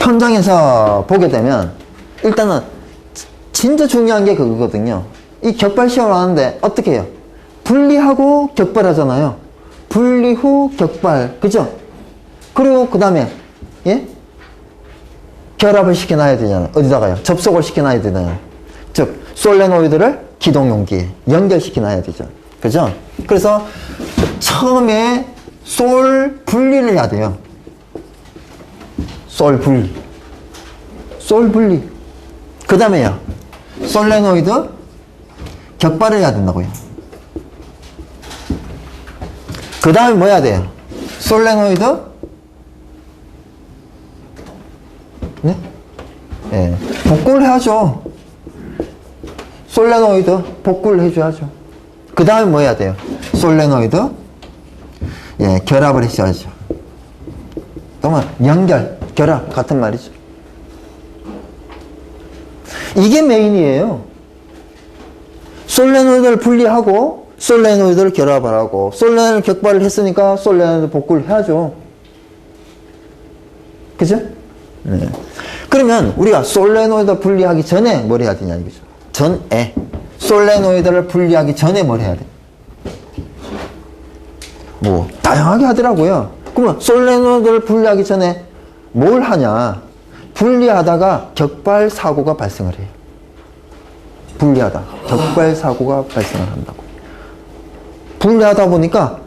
현장에서 보게 되면 일단은 진짜 중요한 게 그거거든요. 이 격발 시험을 하는데 어떻게 해요? 분리하고 격발하잖아요. 분리 후 격발, 그죠? 그리고 그 다음에 예? 결합을 시켜놔야 되잖아요. 어디다가요? 접속을 시켜놔야 되잖아요. 즉 솔레노이드를 기동용기에 연결시켜놔야 되죠. 그죠? 그래서 처음에 솔 분리를 해야 돼요. 솔 분리. 솔 분리. 그 다음에요. 솔레노이드 격발을 해야 된다고요. 그 다음에 뭐 해야 돼요? 솔레노이드 네? 예. 복구를 해야죠. 솔레노이드 복구를 해줘야죠. 그 다음에 뭐 해야 돼요? 솔레노이드 예, 결합을 해줘야죠. 그러면 연결, 결합 같은 말이죠. 이게 메인이에요. 솔레노이드를 분리하고 솔레노이드를 결합을 하고 솔레노이드 격발을 했으니까 솔레노이드 복구를 해야죠. 그죠? 네. 그러면 우리가 솔레노이드 분리하기 전에 뭘 해야 되냐 이거죠. 전에 솔레노이드를 분리하기 전에 뭘 해야 돼? 뭐 다양하게 하더라고요. 그러면 솔레노이드를 분리하기 전에 뭘 하냐? 분리하다가 격발 사고가 발생을 해요. 분리하다 격발 사고가 발생을 한다고. 분리하다 보니까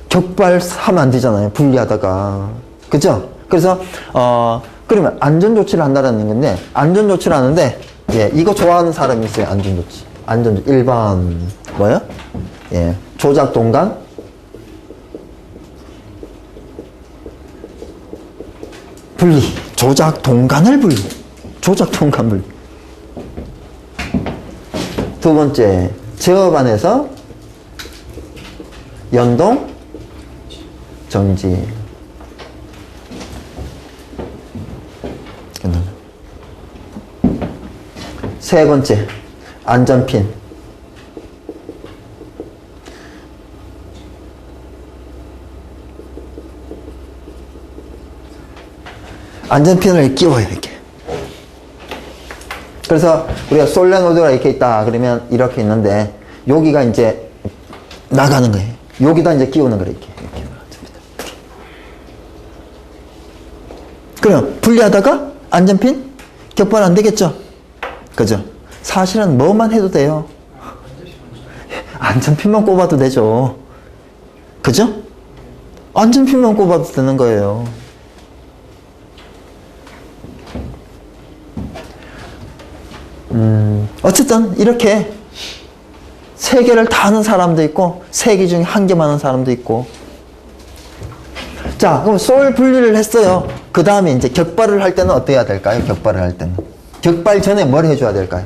격발하면 안 되잖아요. 분리하다가. 그죠? 그래서 그러면 안전조치를 한다는 건데, 안전조치를 하는데, 예, 이거 좋아하는 사람이 있어요. 안전조치. 안전조치. 1번, 뭐요? 예, 조작 동간. 분리. 조작 동간을 분리. 조작 동간 분리. 두 번째, 제어반에서 연동, 정지. 세 번째, 안전핀. 안전핀을 끼워요, 이렇게. 그래서 우리가 솔레노이드가 이렇게 있다 그러면 이렇게 있는데 여기가 이제 나가는 거예요. 여기다 이제 끼우는 거예요, 이렇게. 그럼 분리하다가 안전핀 격발 안 되겠죠? 그죠? 사실은 뭐만 해도 돼요. 안전핀만 꼽아도 되죠. 그죠? 안전핀만 꼽아도 되는 거예요. 어쨌든 이렇게 세 개를 다 하는 사람도 있고 세 개 중에 한 개만 하는 사람도 있고. 자, 그럼 솔 분리를 했어요. 그 다음에 이제 격발을 할 때는 어떻게 해야 될까요? 격발을 할 때는 격발 전에 뭘 해줘야 될까요?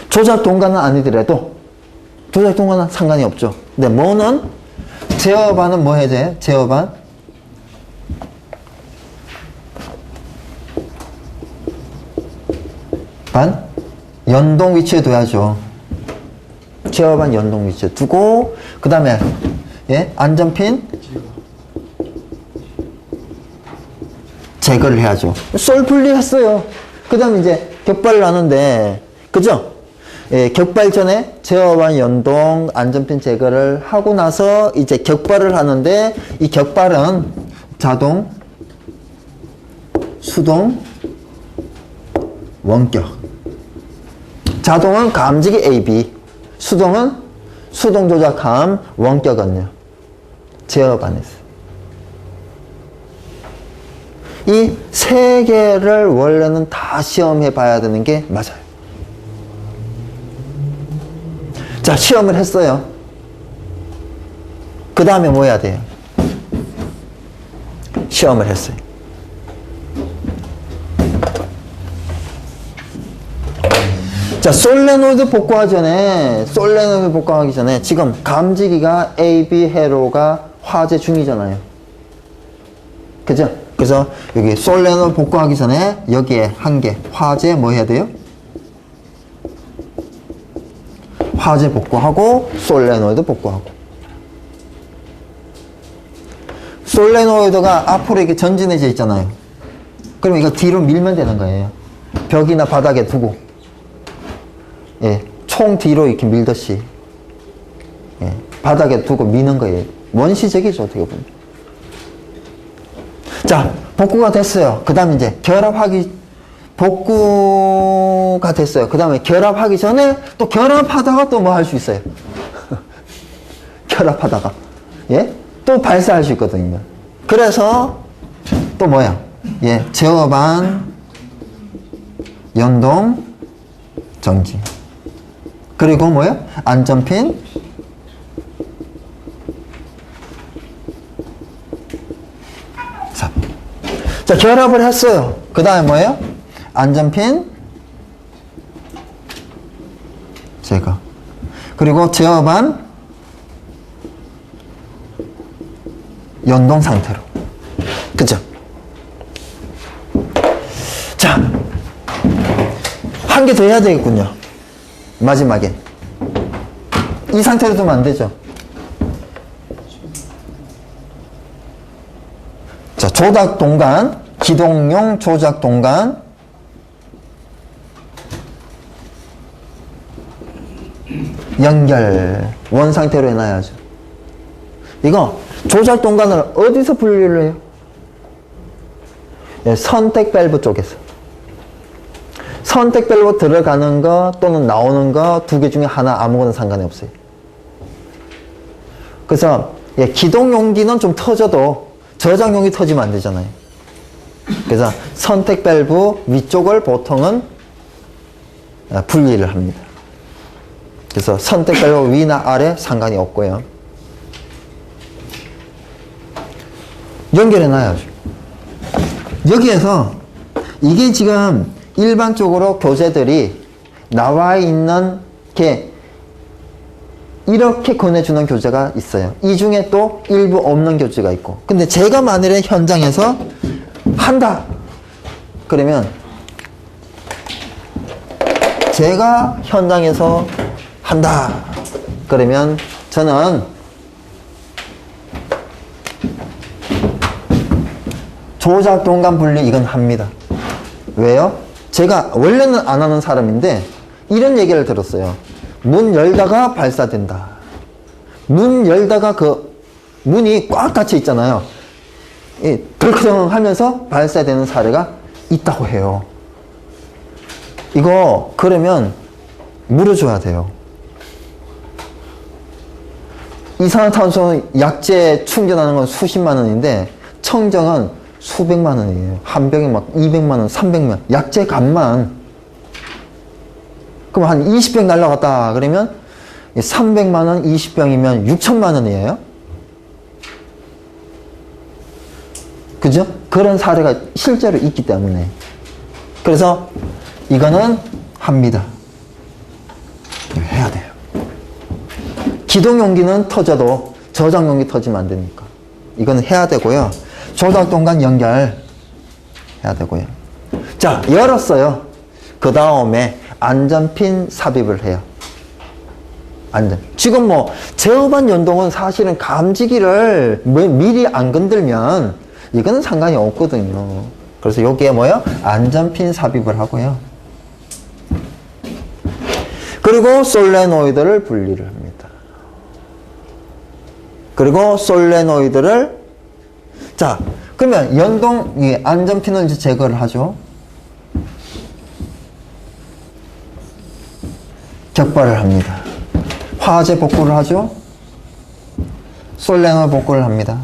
조작 동간은 아니더라도 조작 동간은 상관이 없죠. 근데 뭐는 제어반은 뭐 해야 돼요? 제어반 반 연동 위치에 둬야죠. 제어반 연동 위치에 두고 그 다음에 예? 안전핀 제거를 해야죠. 솔 분리했어요. 그 다음에 이제 격발을 하는데 그죠? 예, 격발 전에 제어반 연동 안전핀 제거를 하고 나서 이제 격발을 하는데 이 격발은 자동 수동 원격. 자동은 감지기 AB, 수동은 수동 조작함, 원격은요 제어반에서. 이 세 개를 원래는 다 시험해 봐야 되는 게 맞아요. 자, 시험을 했어요. 그 다음에 뭐 해야 돼요? 시험을 했어요. 자, 솔레노이드 복구하기 전에 지금 감지기가 AB 회로가 화재 중이잖아요. 그죠? 그래서 여기 솔레노이드 복구하기 전에 여기에 한 개 화재 뭐 해야 돼요? 화재 복구하고 솔레노이드 복구하고. 솔레노이드가 앞으로 이렇게 전진해져 있잖아요. 그러면 이거 뒤로 밀면 되는 거예요. 벽이나 바닥에 두고. 예, 총 뒤로 이렇게 밀듯이. 예, 바닥에 두고 미는 거예요. 원시적이죠, 어떻게 보면. 자, 복구가 됐어요. 그 다음에 이제 복구가 됐어요. 그 다음에 결합하기 전에 또 결합하다가 또 뭐 할 수 있어요. 결합하다가. 예? 또 발사할 수 있거든요. 그래서 또 뭐야? 예, 제어반, 연동, 정지. 그리고 뭐야? 안전핀, 삽. 자, 결합을 했어요. 그 다음에 뭐예요? 안전핀, 제거. 그리고 제어반, 연동 상태로. 그죠? 자, 한 개 더 해야 되겠군요. 마지막에. 이 상태로 두면 안 되죠. 자, 조작 동간, 기동용 조작 동간. 연결. 원 상태로 해놔야죠. 이거 조작 동간을 어디서 분리를 해요? 예, 선택 밸브 쪽에서. 선택 밸브 들어가는 거 또는 나오는 거 두 개 중에 하나 아무거나 상관이 없어요. 그래서 예, 기동 용기는 좀 터져도 저장 용기 터지면 안 되잖아요. 그래서 선택 밸브 위쪽을 보통은 분리를 합니다. 그래서 선택 밸브 위나 아래 상관이 없고요. 연결해 놔야죠. 여기에서 이게 지금 일반적으로 교재들이 나와 있는 게 이렇게 권해주는 교재가 있어요. 이 중에 또 일부 없는 교재가 있고. 근데 제가 만일에 현장에서 한다 그러면 제가 현장에서 한다 그러면 저는 조작 동간 분리 이건 합니다. 왜요? 제가 원래는 안 하는 사람인데 이런 얘기를 들었어요. 문 열다가 발사된다. 문 열다가 그 문이 꽉 닫혀 있잖아요. 덜컹 하면서 발사되는 사례가 있다고 해요. 이거 그러면 물어줘야 돼요. 이산화탄소 약재 충전하는 건 수십만 원인데 청정은 수백만 원이에요. 한 병에 막 200만 원, 300만 원. 약재 값만. 그럼 한 20병 날라갔다 그러면 300만 원 20병이면 6천만 원이에요. 그죠? 그런 사례가 실제로 있기 때문에. 그래서 이거는 합니다. 해야 돼요. 기동용기는 터져도 저장용기 터지면 안 되니까. 이거는 해야 되고요. 조작 동간 연결 해야 되고요. 자, 열었어요. 그 다음에 안전핀 삽입을 해요. 안전. 지금 뭐 제어반 연동은 사실은 감지기를 미리 안 건들면 이거는 상관이 없거든요. 그래서 여기에 뭐요? 안전핀 삽입을 하고요. 그리고 솔레노이드를 분리를 합니다. 그리고 솔레노이드를 자, 그러면 연동, 안전핀을 이제 제거를 하죠. 격발을 합니다. 화재 복구를 하죠. 솔레노이드 복구를 합니다.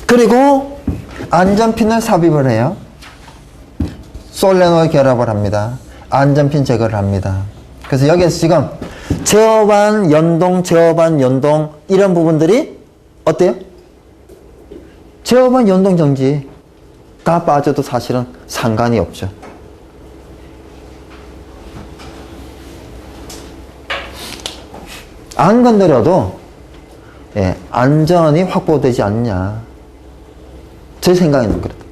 그리고 안전핀을 삽입을 해요. 솔레노이드 결합을 합니다. 안전핀 제거를 합니다. 그래서 여기에서 지금 제어반, 연동, 제어반, 연동 이런 부분들이 어때요? 제어반, 연동, 정지 다 빠져도 사실은 상관이 없죠. 안 건드려도 예, 안전이 확보되지 않냐. 제 생각에는 그렇다.